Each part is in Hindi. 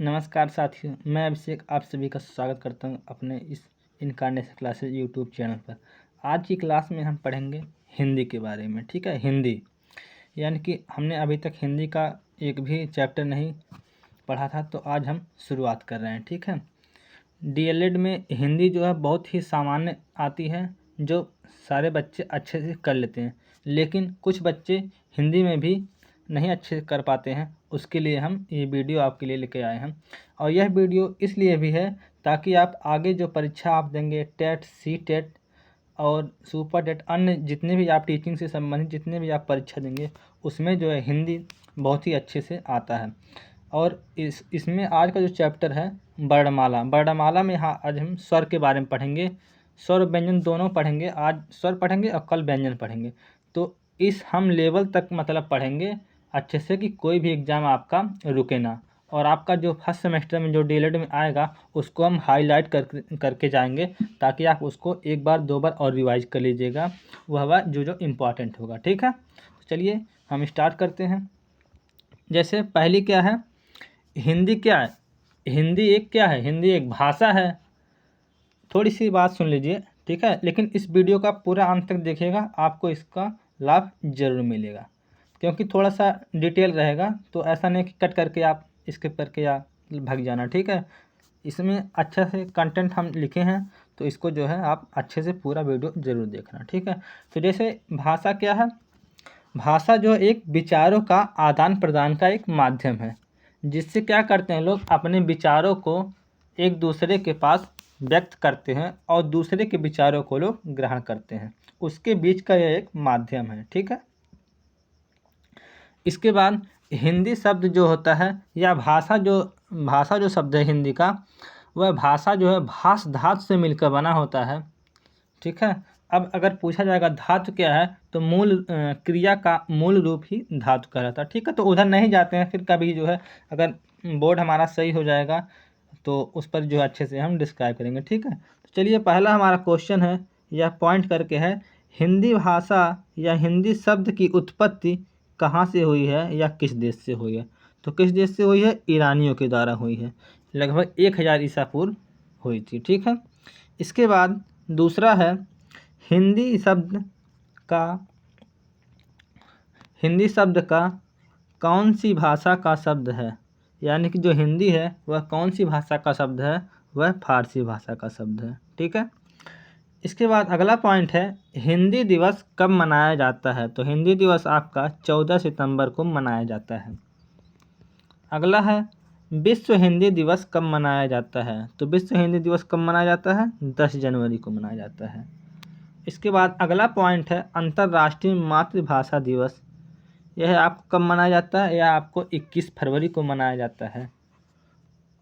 नमस्कार साथियों, मैं अभिषेक आप सभी का स्वागत करता हूं अपने इस इनकार्नेशन क्लासेस यूट्यूब चैनल पर। आज की क्लास में हम पढ़ेंगे हिंदी के बारे में। ठीक है, हिंदी यानी कि हमने अभी तक हिंदी का एक भी चैप्टर नहीं पढ़ा था, तो आज हम शुरुआत कर रहे हैं। ठीक है, डीएलएड में हिंदी जो है बहुत ही सामान्य आती है, जो सारे बच्चे अच्छे से कर लेते हैं, लेकिन कुछ बच्चे हिंदी में भी नहीं अच्छे से कर पाते हैं। उसके लिए हम ये वीडियो आपके लिए लेके आए हैं, और यह वीडियो इसलिए भी है ताकि आप आगे जो परीक्षा आप देंगे, टेट, सी टेट और सुपर टेट, अन्य जितने भी आप टीचिंग से संबंधित जितने भी आप परीक्षा देंगे, उसमें जो है हिंदी बहुत ही अच्छे से आता है। और इसमें आज का जो चैप्टर है वर्णमाला में आज हम स्वर के बारे में पढ़ेंगे। स्वर व्यंजन दोनों पढ़ेंगे, आज स्वर पढ़ेंगे और कल व्यंजन पढ़ेंगे। तो इस हम लेवल तक मतलब पढ़ेंगे अच्छे से कि कोई भी एग्ज़ाम आपका रुके ना। और आपका जो फर्स्ट सेमेस्टर में जो डीएलएड में आएगा उसको हम हाईलाइट करके जाएंगे, ताकि आप उसको एक बार दो बार और रिवाइज कर लीजिएगा, वह जो इम्पोर्टेंट होगा। ठीक है, तो चलिए हम स्टार्ट करते हैं। जैसे पहली क्या है, हिंदी क्या है? हिंदी एक क्या है? हिंदी एक भाषा है। थोड़ी सी बात सुन लीजिए, ठीक है, लेकिन इस वीडियो का पूरा अंत तक देखिएगा, आपको इसका लाभ जरूर मिलेगा, क्योंकि थोड़ा सा डिटेल रहेगा। तो ऐसा नहीं कि कट करके आप स्किप करके या भाग जाना। ठीक है, इसमें अच्छा से कंटेंट हम लिखे हैं, तो इसको जो है आप अच्छे से पूरा वीडियो ज़रूर देखना। ठीक है, तो जैसे भाषा क्या है? भाषा जो एक विचारों का आदान प्रदान का एक माध्यम है, जिससे क्या करते हैं लोग अपने विचारों को एक दूसरे के पास व्यक्त करते हैं और दूसरे के विचारों को लोग ग्रहण करते हैं। उसके बीच का यह एक माध्यम है। ठीक है, इसके बाद हिंदी शब्द जो होता है या भाषा जो शब्द है हिंदी का, वह भाषा जो है भाष धातु से मिलकर बना होता है। ठीक है, अब अगर पूछा जाएगा धातु क्या है, तो मूल क्रिया का मूल रूप ही धातु कहलाता है। ठीक है, तो उधर नहीं जाते हैं, फिर कभी जो है अगर बोर्ड हमारा सही हो जाएगा तो उस पर जो अच्छे से हम डिस्क्राइब करेंगे। ठीक है, तो चलिए पहला हमारा क्वेश्चन है या पॉइंट करके है, हिंदी भाषा या हिंदी शब्द की उत्पत्ति कहाँ से हुई है या किस देश से हुई है? तो किस देश से हुई है? ईरानियों के द्वारा हुई है, लगभग 1000 ईसा पूर्व हुई थी। ठीक है, इसके बाद दूसरा है, हिंदी शब्द का कौन सी भाषा का शब्द है? यानी कि जो हिंदी है वह कौन सी भाषा का शब्द है? वह फारसी भाषा का शब्द है। ठीक है, इसके बाद अगला पॉइंट है, हिंदी दिवस कब मनाया जाता है? तो हिंदी दिवस आपका 14 सितंबर को मनाया जाता है। अगला है, विश्व हिंदी दिवस कब मनाया जाता है? तो विश्व हिंदी दिवस कब मनाया जाता है? 10 जनवरी को मनाया जाता है। इसके बाद अगला पॉइंट है, अंतर्राष्ट्रीय मातृभाषा दिवस, यह आपको कब मनाया जाता है? यह आपको 21 फरवरी को मनाया जाता है।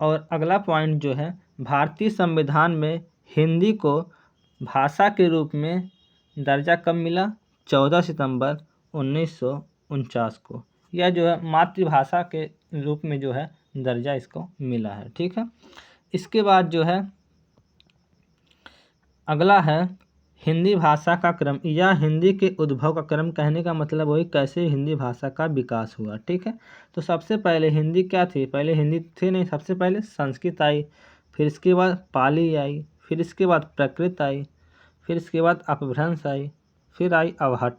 और अगला पॉइंट जो है, भारतीय संविधान में हिंदी को भाषा के रूप में दर्जा कब मिला? 14 सितंबर 1949 को। यह जो है मातृभाषा के रूप में जो है दर्जा इसको मिला है। ठीक है, इसके बाद जो है अगला है, हिंदी भाषा का क्रम या हिंदी के उद्भव का क्रम। कहने का मतलब वही कैसे हिंदी भाषा का विकास हुआ। ठीक है, तो सबसे पहले हिंदी क्या थी? पहले हिंदी थी नहीं, सबसे पहले संस्कृत आई, फिर इसके बाद पाली आई, फिर इसके बाद प्राकृत आई, फिर इसके बाद अपभ्रंश आई, फिर आई अवहट,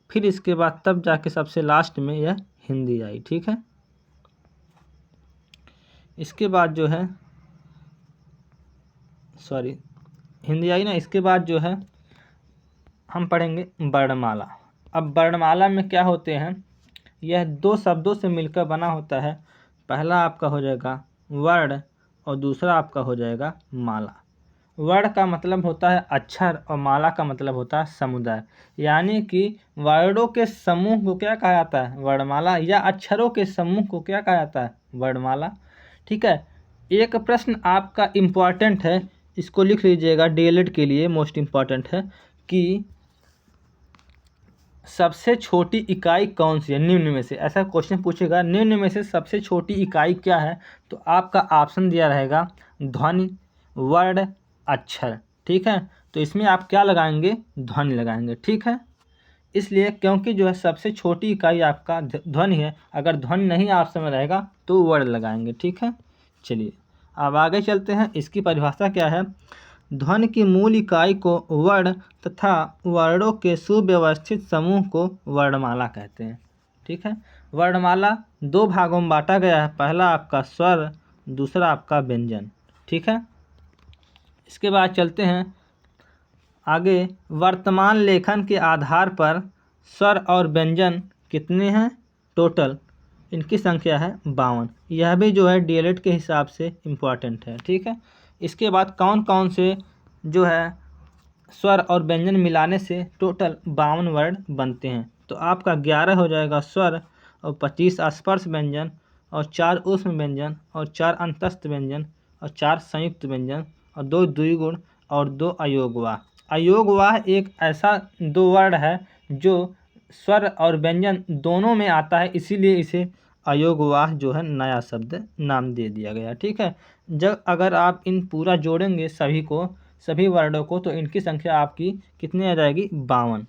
फिर इसके बाद तब जाके सबसे लास्ट में यह हिंदी आई। ठीक है, इसके बाद जो है हिंदी आई ना, इसके बाद जो है हम पढ़ेंगे वर्णमाला। अब वर्णमाला में क्या होते हैं, यह दो शब्दों से मिलकर बना होता है। पहला आपका हो जाएगा वर्ण और दूसरा आपका हो जाएगा माला। वर्ण का मतलब होता है अक्षर और माला का मतलब होता है समुदाय, यानी कि वर्णों के समूह को क्या कहा जाता है? वर्णमाला। या अक्षरों के समूह को क्या कहा जाता है? वर्णमाला। ठीक है, एक प्रश्न आपका इम्पॉर्टेंट है, इसको लिख लीजिएगा, डीएलएड के लिए मोस्ट इम्पॉर्टेंट है कि सबसे छोटी इकाई कौन सी है निम्न में से? ऐसा क्वेश्चन पूछेगा, निम्न में से सबसे छोटी इकाई क्या है? तो आपका ऑप्शन दिया रहेगा ध्वनि, वर्ण, अक्षर। ठीक है, तो इसमें आप क्या लगाएंगे? ध्वनि लगाएंगे। ठीक है, इसलिए क्योंकि जो है सबसे छोटी इकाई आपका ध्वनि है, अगर ध्वनि नहीं ऑप्शन में रहेगा तो वर्ण लगाएंगे। ठीक है, चलिए अब आगे चलते हैं। इसकी परिभाषा क्या है? ध्वनि की मूल इकाई को वर्ण तथा वर्णों के सुव्यवस्थित समूह को वर्णमाला कहते हैं। ठीक है, वर्णमाला दो भागों में बांटा गया है। पहला आपका स्वर, दूसरा आपका व्यंजन। ठीक है, इसके बाद चलते हैं आगे। वर्तमान लेखन के आधार पर स्वर और व्यंजन कितने हैं? टोटल इनकी संख्या है 52। यह भी जो है डीएलएड के हिसाब से इम्पॉर्टेंट है। ठीक है, इसके बाद कौन कौन से जो है स्वर और व्यंजन मिलाने से टोटल 52 वर्ड बनते हैं? तो आपका 11 हो जाएगा स्वर और 25 स्पर्श व्यंजन और 4 ऊष्म व्यंजन और 4 अंतस्थ व्यंजन और 4 संयुक्त व्यंजन और 2 द्विगुण और 2 अयोगवाह। अयोगवाह एक ऐसा 2 वर्ड है जो स्वर और व्यंजन दोनों में आता है, इसीलिए इसे अयोगवाह जो है नया शब्द नाम दे दिया गया। ठीक है, जब अगर आप इन पूरा जोड़ेंगे सभी वर्डों को तो इनकी संख्या आपकी कितनी आ जाएगी? 52।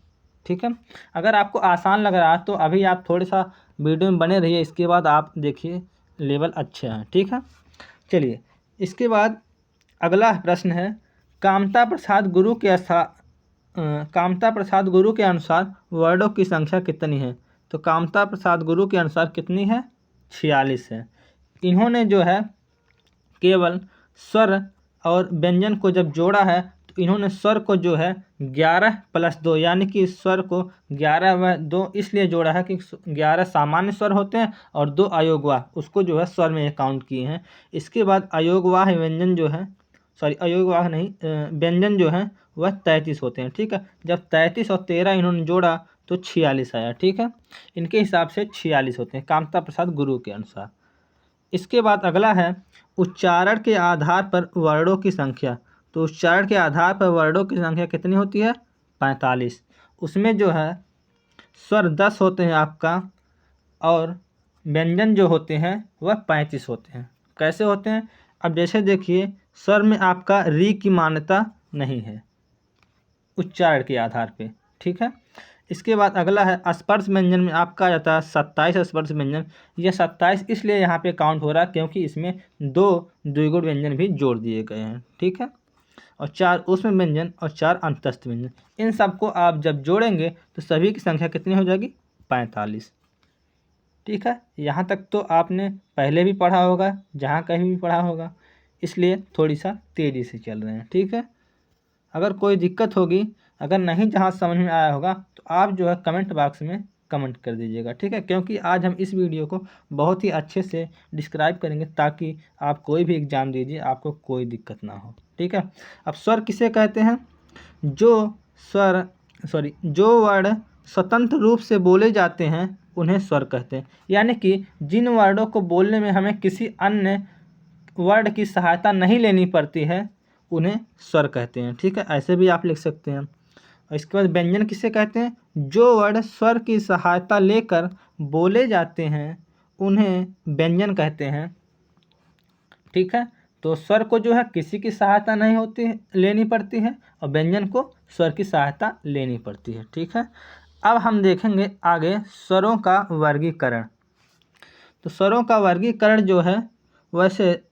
ठीक है, अगर आपको आसान लग रहा है तो अभी आप थोड़ा सा वीडियो में बने रहिए, इसके बाद आप देखिए लेवल अच्छे हैं। ठीक है, चलिए इसके बाद अगला प्रश्न है, कामता प्रसाद गुरु के अनुसार वर्डों की संख्या कितनी है? तो कामता प्रसाद गुरु के अनुसार कितनी है? 46 है। इन्होंने जो है केवल स्वर और व्यंजन को जब जोड़ा है तो इन्होंने स्वर को जो है 11 + 2 यानी कि स्वर को 11 व 2 इसलिए जोड़ा है कि 11 सामान्य स्वर होते हैं और 2 अयोगवाह, उसको जो है स्वर में काउंट किए हैं। इसके बाद अयोगवाह व्यंजन जो है अयोगवाह नहीं, व्यंजन जो है वह 33 होते हैं। ठीक है, जब 33 और 13 इन्होंने जोड़ा तो 46 आया। ठीक है, इनके हिसाब से 46 होते हैं कामता प्रसाद गुरु के अनुसार। इसके बाद अगला है उच्चारण के आधार पर वर्णों की संख्या। तो उच्चारण के आधार पर वर्णों की संख्या कितनी होती है? 45। उसमें जो है स्वर 10 होते हैं आपका और व्यंजन जो होते हैं वह 35 होते हैं। कैसे होते हैं? अब जैसे देखिए, स्वर में आपका री की मान्यता नहीं है उच्चारण के आधार पे। ठीक है, इसके बाद अगला है स्पर्श व्यंजन में आपका आ जाता है 27 स्पर्श व्यंजन। यह 27 इसलिए यहाँ पे काउंट हो रहा है क्योंकि इसमें 2 द्विगुण व्यंजन भी जोड़ दिए गए हैं। ठीक है, और 4 ऊष्म व्यंजन और 4 अंतस्थ व्यंजन। इन सबको आप जब जोड़ेंगे तो सभी की संख्या कितनी हो जाएगी? 45। ठीक है, यहाँ तक तो आपने पहले भी पढ़ा होगा, जहाँ कहीं भी पढ़ा होगा, इसलिए थोड़ी सा तेज़ी से चल रहे हैं। ठीक है, अगर कोई दिक्कत होगी, अगर नहीं जहाँ समझ में आया होगा तो आप जो है कमेंट बॉक्स में कमेंट कर दीजिएगा। ठीक है, क्योंकि आज हम इस वीडियो को बहुत ही अच्छे से डिस्क्राइब करेंगे ताकि आप कोई भी एग्ज़ाम दीजिए आपको कोई दिक्कत ना हो। ठीक है, अब स्वर किसे कहते हैं? जो वर्ड स्वतंत्र रूप से बोले जाते हैं उन्हें स्वर कहते हैं। यानी कि जिन वर्डों को बोलने में हमें किसी अन्य वर्ड की सहायता नहीं लेनी पड़ती है उन्हें स्वर कहते हैं। ठीक है, ऐसे भी आप लिख सकते हैं। और इसके बाद व्यंजन किसे कहते हैं? जो वर्ड स्वर की सहायता लेकर बोले जाते हैं उन्हें व्यंजन कहते हैं। ठीक है, तो स्वर को जो है किसी की सहायता नहीं लेनी पड़ती है और व्यंजन को स्वर की सहायता लेनी पड़ती है। ठीक है, अब हम देखेंगे आगे स्वरों का वर्गीकरण। तो स्वरों का वर्गीकरण जो है वैसे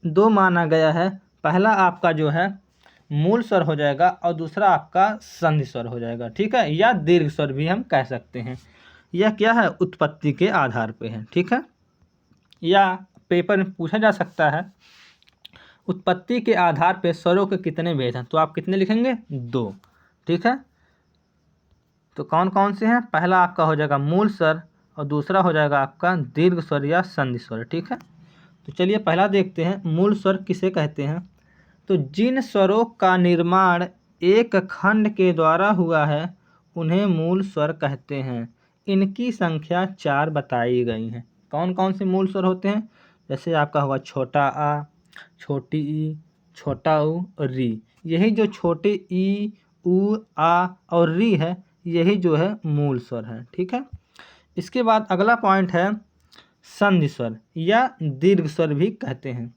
2 माना गया है। पहला आपका जो है मूल स्वर हो जाएगा और दूसरा आपका संधि स्वर हो जाएगा। ठीक है, या दीर्घ स्वर भी हम कह सकते हैं। यह क्या है? उत्पत्ति के आधार पे है। ठीक है, या पेपर में पूछा जा सकता है उत्पत्ति के आधार पे स्वरों के कितने भेद हैं, तो आप कितने लिखेंगे? 2। ठीक है, तो कौन कौन से हैं? पहला आपका हो जाएगा मूल स्वर और दूसरा हो जाएगा आपका दीर्घ स्वर या संधि स्वर। ठीक है, तो चलिए पहला देखते हैं मूल स्वर किसे कहते हैं। तो जिन स्वरों का निर्माण एक खंड के द्वारा हुआ है उन्हें मूल स्वर कहते हैं। इनकी संख्या 4 बताई गई हैं। कौन कौन से मूल स्वर होते हैं? जैसे आपका हुआ छोटा आ, छोटी ई, छोटा ऊ और री। यही जो छोटे ई, ऊ, आ और री है यही जो है मूल स्वर है। ठीक है, इसके बाद अगला पॉइंट है संधि स्वर या दीर्घ स्वर भी कहते हैं।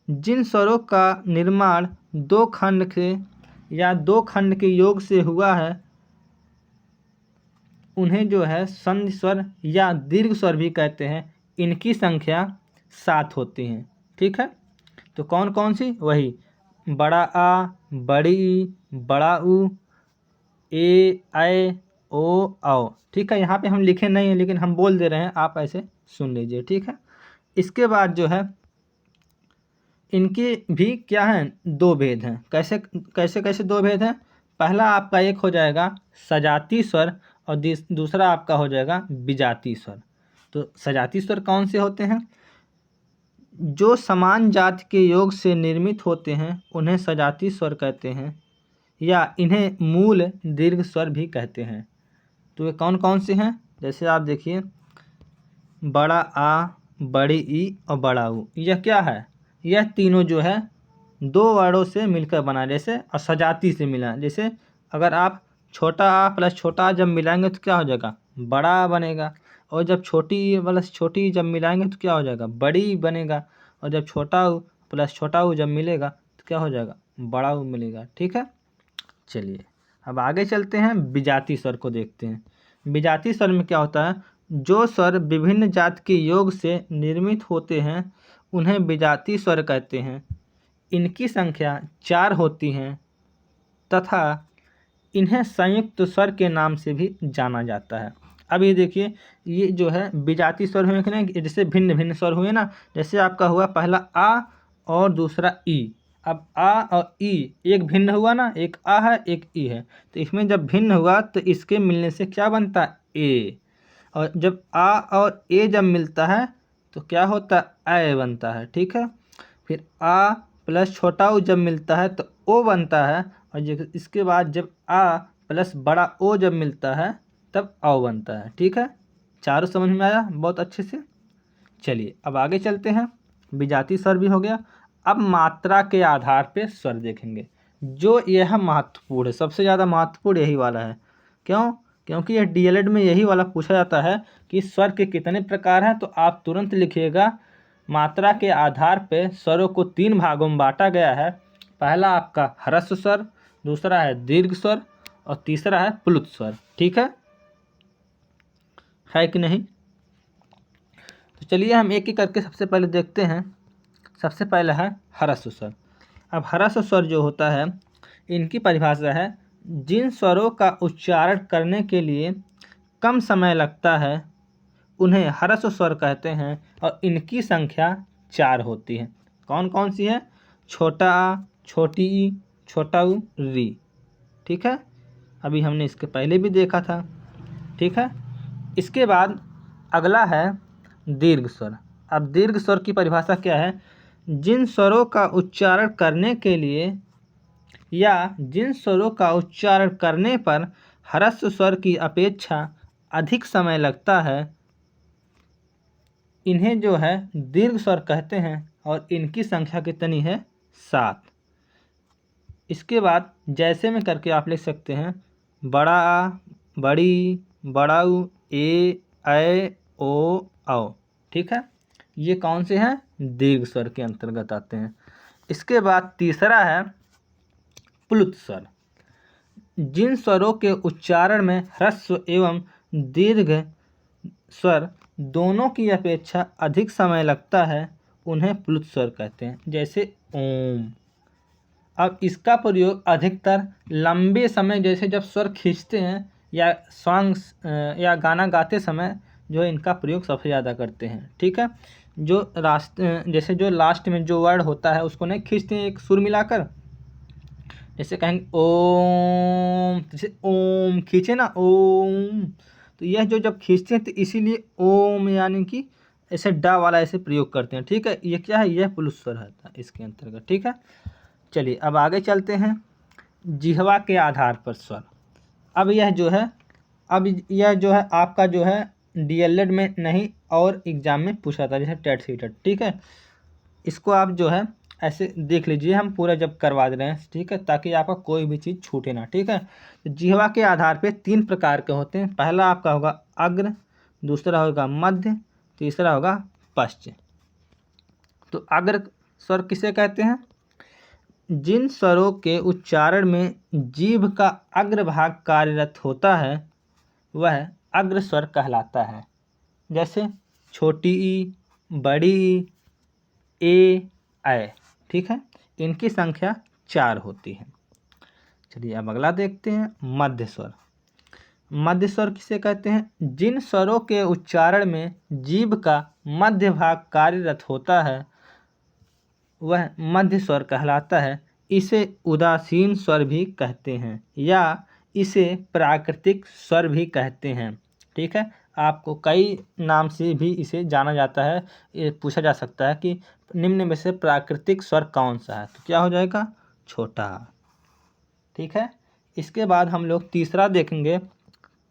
जिन स्वरों का निर्माण 2 खंड के योग से हुआ है उन्हें जो है संधि स्वर या दीर्घ स्वर भी कहते हैं। इनकी संख्या 7 होती है। ठीक है। तो कौन कौन सी, वही बड़ा आ, बड़ी ई, बड़ा ऊ, ए, ऐ, ओ, औ, ठीक है। यहाँ पे हम लिखे नहीं हैं लेकिन हम बोल दे रहे हैं, आप ऐसे सुन लीजिए, ठीक है। इसके बाद जो है इनके भी क्या हैं, दो भेद हैं। कैसे कैसे कैसे दो भेद हैं? पहला आपका एक हो जाएगा सजाती स्वर और दूसरा आपका हो जाएगा विजाती स्वर। तो सजाती स्वर कौन से होते हैं? जो समान जाति के योग से निर्मित होते हैं उन्हें सजाती स्वर कहते हैं, या इन्हें मूल दीर्घ स्वर भी कहते हैं। तो ये कौन कौन से हैं? जैसे आप देखिए, बड़ा आ, बड़ी ई और बड़ा ऊ, यह क्या है? यह तीनों जो है दो वर्डों से मिलकर बना, जैसे और सजाती से मिला। जैसे अगर आप छोटा आ प्लस छोटा आ जब मिलाएंगे तो क्या हो जाएगा? बड़ा आ बनेगा। और जब छोटी ई प्लस छोटी ई जब मिलाएंगे तो क्या हो जाएगा? बड़ी ई बनेगा। और जब छोटा ऊ प्लस छोटा ऊ जब मिलेगा तो क्या हो जाएगा? बड़ा ऊ मिलेगा, ठीक है। चलिए अब आगे चलते हैं, विजाती स्वर को देखते हैं। विजाती स्वर में क्या होता है? जो स्वर विभिन्न जाति के योग से निर्मित होते हैं उन्हें विजाती स्वर कहते हैं। इनकी संख्या 4 होती हैं तथा इन्हें संयुक्त स्वर के नाम से भी जाना जाता है। अब ये देखिए, ये जो है विजाती स्वर हुए ना, जैसे भिन्न भिन्न स्वर हुए ना। जैसे आपका हुआ पहला आ और दूसरा ई। अब आ और ई एक भिन्न हुआ ना, एक आ है एक ई है। तो इसमें जब भिन्न हुआ तो इसके मिलने से क्या बनता है? ए। और जब आ और ए जब मिलता है तो क्या होता है? ऐ बनता है, ठीक है। फिर आ प्लस छोटा ऊ जब मिलता है तो ओ बनता है। और इसके बाद जब आ प्लस बड़ा ओ जब मिलता है तब औ बनता है, ठीक है। चारों समझ में आया बहुत अच्छे से। चलिए अब आगे चलते हैं, विजाती स्वर भी हो गया। अब मात्रा के आधार पे स्वर देखेंगे। जो यह महत्वपूर्ण है, सबसे ज़्यादा महत्वपूर्ण यही वाला है। क्यों? क्योंकि यह डीएलएड में यही वाला पूछा जाता है कि स्वर के कितने प्रकार हैं। तो आप तुरंत लिखिएगा, मात्रा के आधार पे स्वरों को 3 भागों में बांटा गया है। पहला आपका ह्रस्व स्वर, दूसरा है दीर्घ स्वर और तीसरा है प्लुत स्वर, ठीक है कि नहीं? तो चलिए हम एक एक करके सबसे पहले देखते हैं। सबसे पहला है ह्रस्व स्वर। अब ह्रस्व स्वर जो होता है, इनकी परिभाषा है जिन स्वरों का उच्चारण करने के लिए कम समय लगता है उन्हें ह्रस्व स्वर कहते हैं और इनकी संख्या 4 होती है। कौन कौन सी है? छोटा आ, छोटी ई, छोटा ऊ, री, ठीक है। अभी हमने इसके पहले भी देखा था, ठीक है। इसके बाद अगला है दीर्घ स्वर। अब दीर्घ स्वर की परिभाषा क्या है? जिन स्वरों का उच्चारण करने के लिए या जिन स्वरों का उच्चारण करने पर ह्रस्व स्वर की अपेक्षा अधिक समय लगता है इन्हें जो है दीर्घ स्वर कहते हैं और इनकी संख्या कितनी है? 7। इसके बाद जैसे में करके आप लिख सकते हैं, बड़ा आ, बड़ी, बड़ा ऊ, ए, ऐ, ओ, औ, ठीक है। ये कौन से हैं? दीर्घ स्वर के अंतर्गत आते हैं। इसके बाद तीसरा है प्लुत स्वर। जिन स्वरों के उच्चारण में ह्रस्व एवं दीर्घ स्वर दोनों की अपेक्षा अधिक समय लगता है उन्हें प्लुत स्वर कहते हैं। जैसे ओम। अब इसका प्रयोग अधिकतर लंबे समय, जैसे जब स्वर खींचते हैं या सॉन्ग्स या गाना गाते समय जो इनका प्रयोग सबसे ज़्यादा करते हैं, ठीक है। जो जैसे जो लास्ट में जो वर्ड होता है उसको नहीं खींचते हैं एक सुर मिलाकर, जैसे कहेंगे ओम, जैसे ओम खींचे ना, ओम। तो यह जो जब खींचते हैं तो इसीलिए ओम यानी कि ऐसे डा वाला ऐसे प्रयोग करते हैं, ठीक है। ये क्या है? यह प्लुत स्वर है इसके अंतर्गत, ठीक है। चलिए अब आगे चलते हैं, जिह्वा के आधार पर स्वर। अब यह जो है आपका जो है डीएलएड में नहीं और एग्जाम में पूछा था, जैसे टेट सीटेट, ठीक है। इसको आप जो है ऐसे देख लीजिए, हम पूरा जब करवा दे रहे हैं, ठीक है, ताकि आपका कोई भी चीज़ छूटे ना, ठीक है। तो जिह्वा के आधार पे 3 प्रकार के होते हैं। पहला आपका होगा अग्र, दूसरा होगा मध्य, तीसरा होगा पश्च। तो अग्र स्वर किसे कहते हैं? जिन स्वरों के उच्चारण में जीभ का अग्रभाग कार्यरत होता है वह अग्र स्वर कहलाता है। जैसे छोटी ई, बड़ी ई, ए, ऐ, ठीक है। इनकी संख्या 4 होती है। चलिए अब अगला देखते हैं, मध्य स्वर। मध्य स्वर किसे कहते हैं? जिन स्वरों के उच्चारण में जीभ का मध्य भाग कार्यरत होता है वह मध्य स्वर कहलाता है। इसे उदासीन स्वर भी कहते हैं या इसे प्राकृतिक स्वर भी कहते हैं, ठीक है। आपको कई नाम से भी इसे जाना जाता है। ये पूछा जा सकता है कि निम्न में से प्राकृतिक स्वर कौन सा है, तो क्या हो जाएगा? छोटा, ठीक है। इसके बाद हम लोग तीसरा देखेंगे,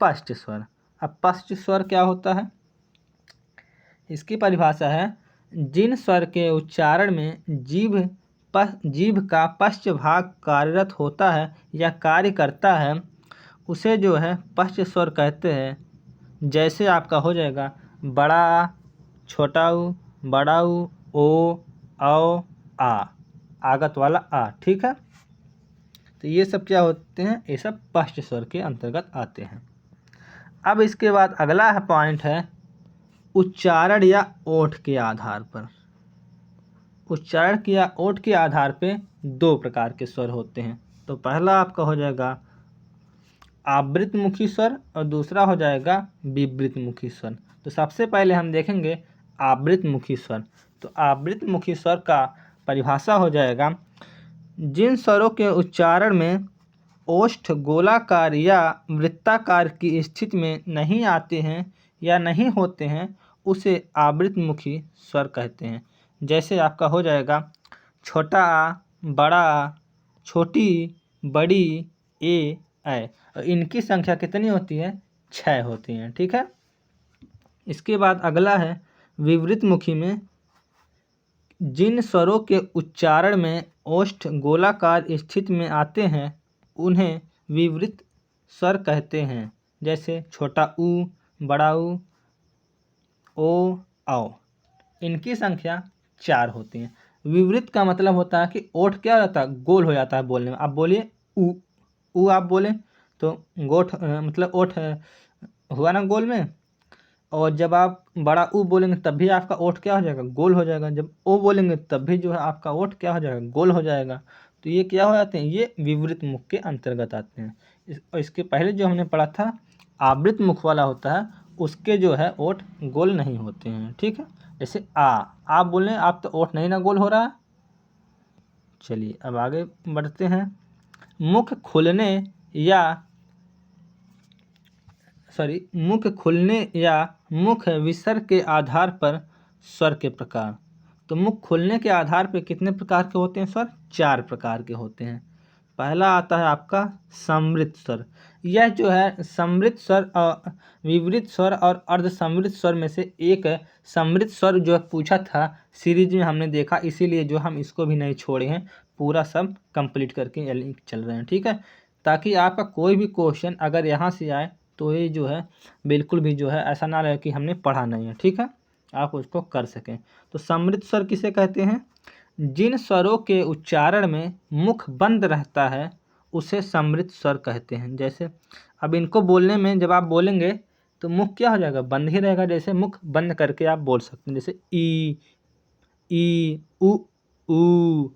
पश्च स्वर। अब पश्च स्वर क्या होता है? इसकी परिभाषा है, जिन स्वर के उच्चारण में जीभ का पश्च भाग कार्यरत होता है या कार्य करता है उसे जो है पश्च स्वर कहते हैं। जैसे आपका हो जाएगा बड़ा आ, छोटा ऊ, बड़ा ऊ, ओ, औ, आ, आगत वाला आ, ठीक है। तो ये सब क्या होते हैं? ये सब पश्च स्वर के अंतर्गत आते हैं। अब इसके बाद अगला है पॉइंट है उच्चारण या ओठ के आधार पर। उच्चारण या ओठ के आधार पे 2 प्रकार के स्वर होते हैं। तो पहला आपका हो जाएगा आवृत मुखी स्वर और दूसरा हो जाएगा विवृत मुखी स्वर। तो सबसे पहले हम देखेंगे आवृत मुखी स्वर। तो आवृत मुखी स्वर का परिभाषा हो जाएगा, जिन स्वरों के उच्चारण में ओष्ठ गोलाकार या वृत्ताकार की स्थिति में नहीं आते हैं या नहीं होते हैं उसे आवृत मुखी स्वर कहते हैं। जैसे आपका हो जाएगा छोटा आ, बड़ा आ, छोटी, बड़ी, ए, ऐ। और इनकी संख्या कितनी होती है? 6 होती हैं, ठीक है। इसके बाद अगला है विवृत मुखी में, जिन स्वरों के उच्चारण में ओष्ठ गोलाकार स्थिति में आते हैं उन्हें विवृत स्वर कहते हैं। जैसे छोटा ऊ, बड़ा ऊ, ओ, औ। इनकी संख्या 4 होती हैं। विवृत का मतलब होता है कि ओठ क्या हो जाता है? गोल हो जाता है बोलने में। आप बोलिए ऊ, ऊ आप बोलें तो मतलब ओठ हुआ ना गोल में, और जब आप बड़ा ऊ बोलेंगे तब भी आपका ओठ क्या हो जाएगा? गोल हो जाएगा। जब ओ बोलेंगे तब भी जो है आपका ओठ क्या हो जाएगा? गोल हो जाएगा। तो ये क्या हो जाते हैं? ये विवृत मुख के अंतर्गत आते हैं। और इसके पहले जो हमने पढ़ा था आवृत मुख वाला होता है, उसके जो है ओठ गोल नहीं होते हैं, ठीक है। जैसे आप बोलें, आप तो ओठ नहीं ना गोल हो रहा है। चलिए अब आगे बढ़ते हैं। मुख खुलने या मुख विसर्ग के आधार पर स्वर के प्रकार। तो मुख खुलने के आधार पर कितने प्रकार के होते हैं स्वर? 4 प्रकार के होते हैं। पहला आता है आपका समृत स्वर। यह जो है समृत स्वर, विवृत स्वर और अर्ध समृत स्वर में से एक है। समृत स्वर जो पूछा था सीरीज में हमने देखा, इसीलिए जो हम इसको भी नहीं छोड़े हैं, पूरा सब कंप्लीट करके चल रहे हैं, ठीक है। ताकि आपका कोई भी क्वेश्चन अगर यहाँ से आए तो ये जो है बिल्कुल भी जो है ऐसा ना रहे कि हमने पढ़ा नहीं है, ठीक है, आप उसको कर सकें। तो समृत स्वर किसे कहते हैं? जिन स्वरों के उच्चारण में मुख बंद रहता है उसे समृत स्वर कहते हैं। जैसे अब इनको बोलने में जब आप बोलेंगे तो मुख क्या हो जाएगा? बंद ही रहेगा। जैसे मुख बंद करके आप बोल सकते हैं, जैसे ई, उ, ऊ।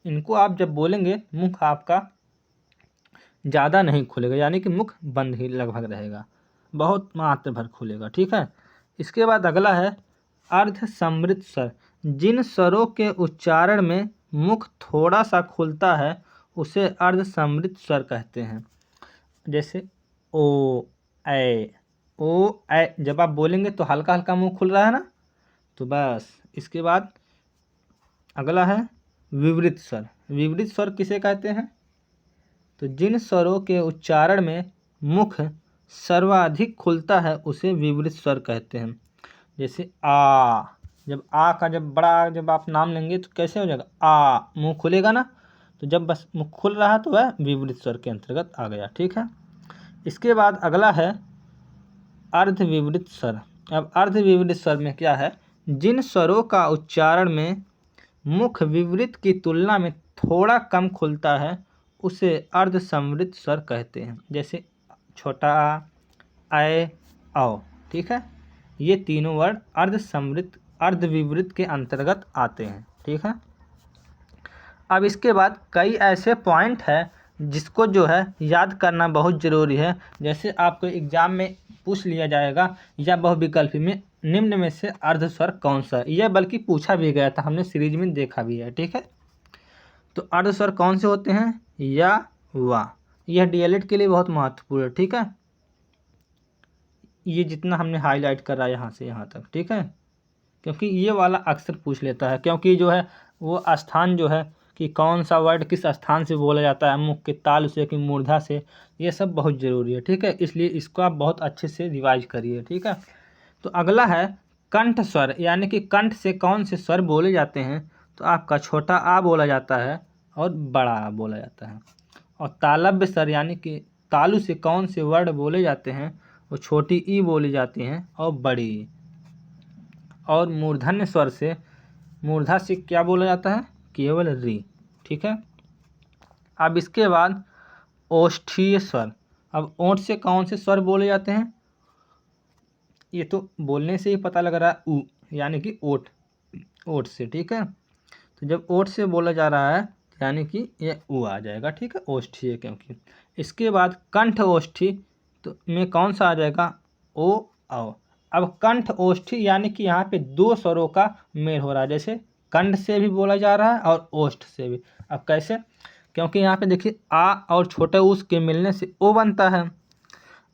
इनको आप जब बोलेंगे मुख आपका ज़्यादा नहीं खुलेगा, यानी कि मुख बंद ही लगभग रहेगा, बहुत मात्र भर खुलेगा, ठीक है। इसके बाद अगला है अर्ध समृत स्वर। जिन स्वरों के उच्चारण में मुख थोड़ा सा खुलता है उसे अर्ध समृत स्वर कहते हैं। जैसे ओ, ऐ, ओ, ऐ। जब आप बोलेंगे तो हल्का हल्का मुंह खुल रहा है ना, तो बस। इसके बाद अगला है विवृत स्वर। विवृत स्वर किसे कहते हैं? तो जिन स्वरों के उच्चारण में मुख सर्वाधिक खुलता है उसे विवृत स्वर कहते हैं। जैसे आ, जब आ का जब आप नाम लेंगे तो कैसे हो जाएगा? आ, मुंह खुलेगा ना, तो जब बस मुंह खुल रहा है तो वह विवृत स्वर के अंतर्गत आ गया, ठीक है। इसके बाद अगला है अर्ध विवृत स्वर। अब अर्ध विवृत स्वर में क्या है? जिन स्वरों का उच्चारण में मुख विवृत की तुलना में थोड़ा कम खुलता है उसे अर्ध समृत स्वर कहते हैं। जैसे छोटा आ, ऐ, औ, ठीक है। ये तीनों वर्ड अर्ध विवृत के अंतर्गत आते हैं, ठीक है। अब इसके बाद कई ऐसे पॉइंट है जिसको जो है याद करना बहुत ज़रूरी है। जैसे आपको एग्ज़ाम में पूछ लिया जाएगा या बहुविकल्पी में निम्न में से अर्धस्वर कौन सा है, यह बल्कि पूछा भी गया था, हमने सीरीज में देखा भी है। ठीक है, तो अर्धस्वर कौन से होते हैं? या, वा। यह डीएलएड के लिए बहुत महत्वपूर्ण है। ठीक है, ये जितना हमने हाईलाइट करा यहाँ से यहाँ तक, ठीक है, क्योंकि ये वाला अक्सर पूछ लेता है, क्योंकि जो है वो स्थान जो है कि कौन सा वर्ड किस स्थान से बोला जाता है, मुख्य ताल से कि मूर्धा से, ये सब बहुत ज़रूरी है। ठीक है, इसलिए इसको आप बहुत अच्छे से रिवाइज करिए। ठीक है, तो अगला है कंठ स्वर, यानी कि कंठ से कौन से स्वर बोले जाते हैं? तो आपका छोटा आ बोला जाता है और बड़ा आ बोला जाता है। और तालव्य स्वर यानी कि तालु से कौन से वर्ड बोले जाते हैं? वो छोटी ई बोली जाती हैं और बड़ी ई। और मूर्धन्य स्वर से, मूर्धा से क्या बोला जाता है? केवल री। ठीक है, अब इसके बाद ओष्ठीय स्वर। अब ओठ से कौन से स्वर बोले जाते हैं? ये तो बोलने से ही पता लग रहा है, ऊ, यानी कि ओठ, ओठ से। ठीक है, तो जब ओठ से बोला जा रहा है यानी कि ये ऊ आ जाएगा। ठीक है, ओष्ठीय। क्योंकि इसके बाद कंठ ओष्ठी तो में कौन सा आ जाएगा? ओ, आओ। अब कंठ ओष्ठी यानी कि यहाँ पे दो स्वरों का मेल हो रहा है, जैसे कंठ से भी बोला जा रहा है और ओष्ठ से भी। अब कैसे? क्योंकि यहाँ पे देखिए आ और छोटे उस के मिलने से ओ बनता है,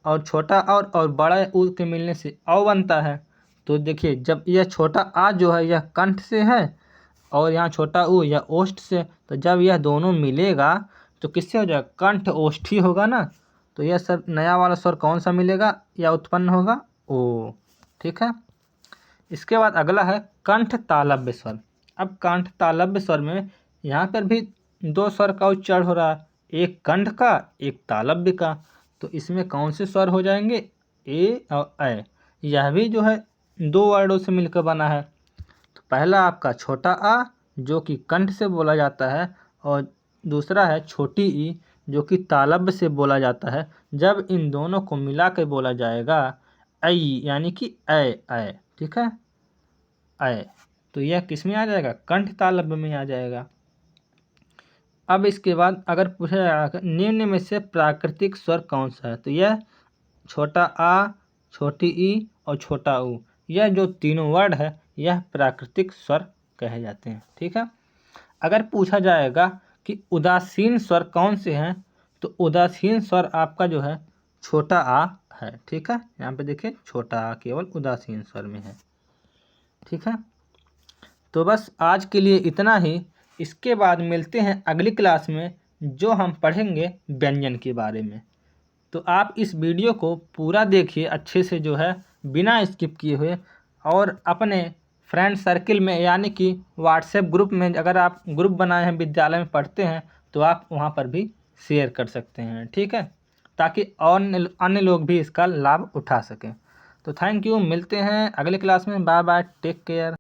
और छोटा और बड़ा ऊ के मिलने से औ बनता है। तो देखिए जब यह छोटा आ जो है यह कंठ से है और यहाँ छोटा ऊ या ओष्ठ से, तो जब यह दोनों मिलेगा तो किससे हो जाएगा? कंठ ओष्ठी होगा ना। तो यह सर नया वाला स्वर कौन सा मिलेगा या उत्पन्न होगा? ओ। ठीक है, इसके बाद अगला है कंठ तालव्य स्वर। अब कंठ तालव्य स्वर में यहाँ पर भी दो स्वर का उच्चारण हो रहा है, एक कंठ का एक तालव्य का। तो इसमें कौन से स्वर हो जाएंगे? ए और ऐ। यह भी जो है दो वर्डों से मिलकर बना है। तो पहला आपका छोटा आ जो कि कंठ से बोला जाता है, और दूसरा है छोटी ई जो कि तालव्य से बोला जाता है। जब इन दोनों को मिला के बोला जाएगा ऐ, यानी कि ऐ ऐ। ठीक है, ऐ। तो यह किस में आ जाएगा? कंठ तालव्य में आ जाएगा। अब इसके बाद अगर पूछा जाएगा निम्न में से प्राकृतिक स्वर कौन सा है? तो यह छोटा आ, छोटी ई और छोटा ऊ, यह जो तीनों वर्ड है यह प्राकृतिक स्वर कहे जाते हैं। ठीक है, अगर पूछा जाएगा कि उदासीन स्वर कौन से हैं? तो उदासीन स्वर आपका जो है छोटा आ है। ठीक है, यहाँ पे देखिए छोटा आ केवल उदासीन स्वर में है। ठीक है, तो बस आज के लिए इतना ही। इसके बाद मिलते हैं अगली क्लास में, जो हम पढ़ेंगे व्यंजन के बारे में। तो आप इस वीडियो को पूरा देखिए अच्छे से, जो है बिना स्किप किए हुए, और अपने फ्रेंड सर्किल में यानी कि व्हाट्सएप ग्रुप में, अगर आप ग्रुप बनाए हैं विद्यालय में पढ़ते हैं तो आप वहां पर भी शेयर कर सकते हैं। ठीक है, ताकि और अन्य लोग भी इसका लाभ उठा सकें। तो थैंक यू, मिलते हैं अगले क्लास में। Bye bye, take care.